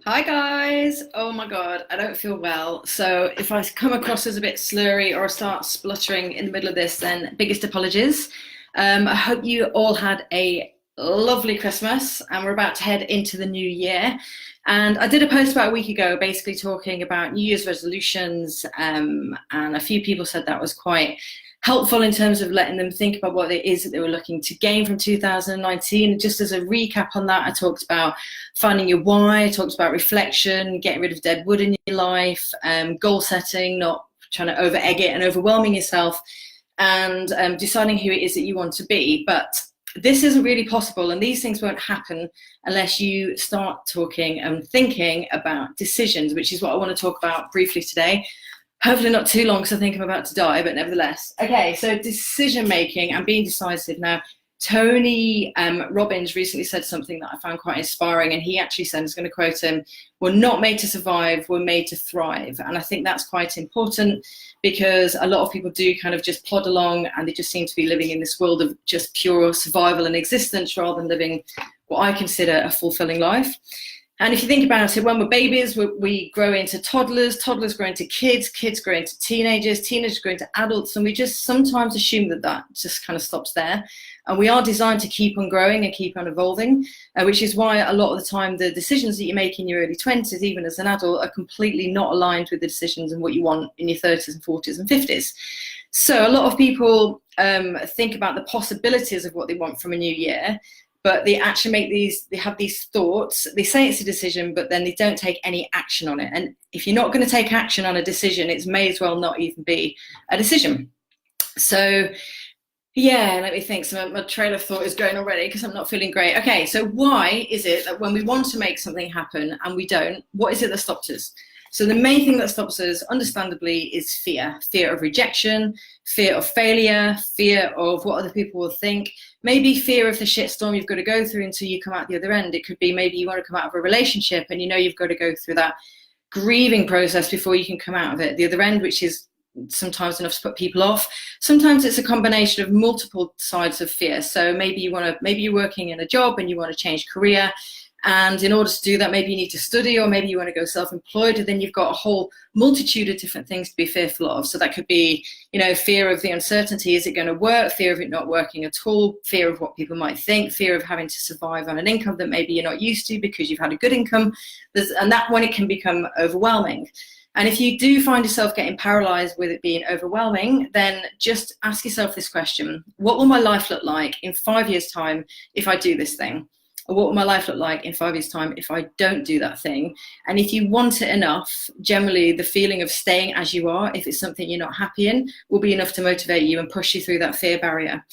Hi guys! Oh my God, I don't feel well. So if I come across as a bit slurry or start spluttering in the middle of this, then biggest apologies. I hope you all had a lovely Christmas and we're about to head into the new year. And I did a post about a week ago basically talking about New Year's resolutions, and a few people said that was quite helpful in terms of letting them think about what it is that they were looking to gain from 2019. And just as a recap on that, I talked about finding your why, I talked about reflection, getting rid of dead wood in your life, goal setting, not trying to over egg it and overwhelming yourself, and deciding who it is that you want to be. But this isn't really possible, and these things won't happen unless you start talking and thinking about decisions, which is what I want to talk about briefly today. Hopefully not too long because I think I'm about to die, but nevertheless. Okay, so decision making and being decisive. Now, Tony Robbins recently said something that I found quite inspiring, and he actually said, I was going to quote him, "We're not made to survive, we're made to thrive." And I think that's quite important because a lot of people do kind of just plod along and they just seem to be living in this world of just pure survival and existence rather than living what I consider a fulfilling life. And if you think about it, when we're babies, we grow into toddlers, toddlers grow into kids, kids grow into teenagers, teenagers grow into adults, and we just sometimes assume that that just kind of stops there. And we are designed to keep on growing and keep on evolving, which is why a lot of the time the decisions that you make in your early 20s, even as an adult, are completely not aligned with the decisions and what you want in your 30s and 40s and 50s. So a lot of people think about the possibilities of what they want from a new year, but they actually they have these thoughts, they say it's a decision, but then they don't take any action on it. And if you're not going to take action on a decision, it may as well not even be a decision. So yeah, let me think. So my trail of thought is going already because I'm not feeling great. Okay, so why is it that when we want to make something happen and we don't, what is it that stops us? So the main thing that stops us, understandably, is fear. Fear of rejection, fear of failure, fear of what other people will think, maybe fear of the shitstorm you've got to go through until you come out the other end. It could be maybe you want to come out of a relationship and you know you've got to go through that grieving process before you can come out of it the other end, which is sometimes enough to put people off. Sometimes it's a combination of multiple sides of fear. So maybe you're working in a job and you want to change career. And in order to do that, maybe you need to study, or maybe you want to go self-employed, and then you've got a whole multitude of different things to be fearful of. So that could be, fear of the uncertainty. Is it going to work? Fear of it not working at all. Fear of what people might think. Fear of having to survive on an income that maybe you're not used to because you've had a good income. And that when it can become overwhelming. And if you do find yourself getting paralyzed with it being overwhelming, then just ask yourself this question: what will my life look like in 5 years' time if I do this thing? Or what will my life look like in 5 years' time if I don't do that thing? And if you want it enough, generally the feeling of staying as you are, if it's something you're not happy in, will be enough to motivate you and push you through that fear barrier.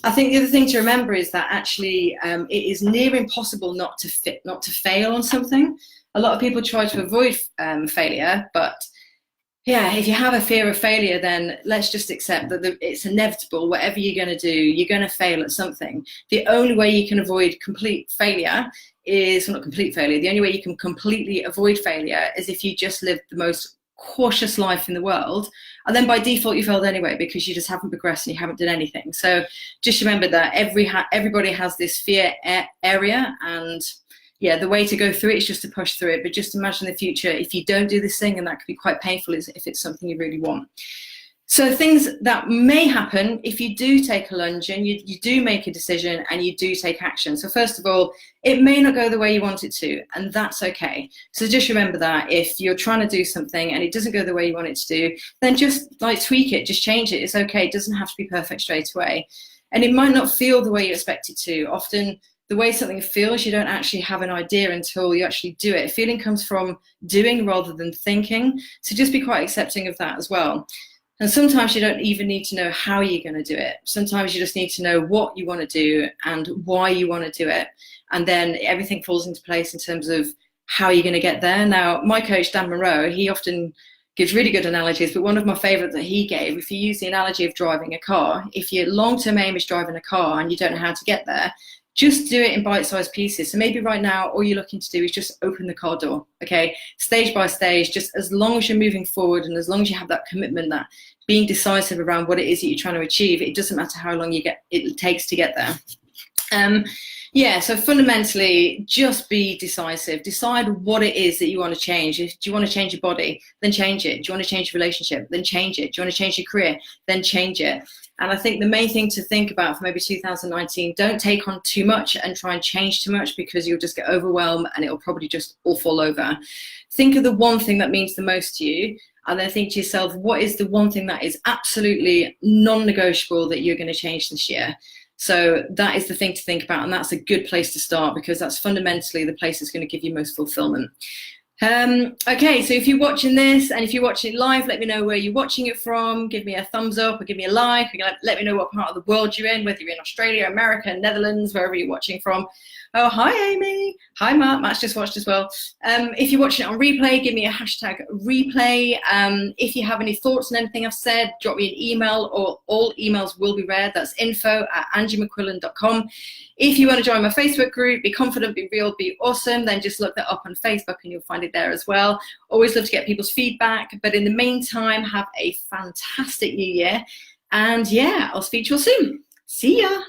I think the other thing to remember is that actually it is near impossible not to fail on something. A lot of people try to avoid failure, but yeah, if you have a fear of failure, then let's just accept that it's inevitable. Whatever you're going to do, you're going to fail at something. The only way you can avoid complete failure is, well, not complete failure, the only way you can completely avoid failure is if you just live the most cautious life in the world, and then by default you failed anyway because you just haven't progressed and you haven't done anything. So just remember that everybody has this fear area, and yeah, the way to go through it is just to push through it. But just imagine the future if you don't do this thing, and that could be quite painful if it's something you really want. So things that may happen if you do take a lunge and you do make a decision and you do take action. So first of all, it may not go the way you want it to, and that's okay. So just remember that if you're trying to do something and it doesn't go the way you want it to do, then just tweak it, just change it. It's okay. It doesn't have to be perfect straight away. And it might not feel the way you expect it to. Often the way something feels, you don't actually have an idea until you actually do it. Feeling comes from doing rather than thinking. So just be quite accepting of that as well. And sometimes you don't even need to know how you're going to do it. Sometimes you just need to know what you want to do and why you want to do it. And then everything falls into place in terms of how you're going to get there. Now, my coach, Dan Monroe, he often gives really good analogies, but one of my favorite that he gave, if you use the analogy of driving a car, if your long-term aim is driving a car and you don't know how to get there, just do it in bite-sized pieces. So maybe right now, all you're looking to do is just open the car door, okay? Stage by stage, just as long as you're moving forward and as long as you have that commitment, that being decisive around what it is that you're trying to achieve, it doesn't matter how long it takes to get there. Yeah, so fundamentally, just be decisive. Decide what it is that you want to change. Do you want to change your body? Then change it. Do you want to change your relationship? Then change it. Do you want to change your career? Then change it. And I think the main thing to think about for maybe 2019, don't take on too much and try and change too much, because you'll just get overwhelmed and it'll probably just all fall over. Think of the one thing that means the most to you, and then think to yourself, what is the one thing that is absolutely non-negotiable that you're going to change this year? So that is the thing to think about, and that's a good place to start, because that's fundamentally the place that's going to give you most fulfillment. Okay, so if you're watching this, and if you're watching it live, let me know where you're watching it from. Give me a thumbs up or give me a like. Let me know what part of the world you're in, whether you're in Australia, America, Netherlands, wherever you're watching from. Oh, hi, Amy. Hi, Matt. Matt's just watched as well. If you're watching it on replay, give me a hashtag replay. If you have any thoughts on anything I've said, drop me an email, or all emails will be read. That's info@angiemcquillan.com. If you want to join my Facebook group, Be Confident, Be Real, Be Awesome, then just look that up on Facebook and you'll find it there as well. Always love to get people's feedback. But in the meantime, have a fantastic new year. And yeah, I'll speak to you all soon. See ya.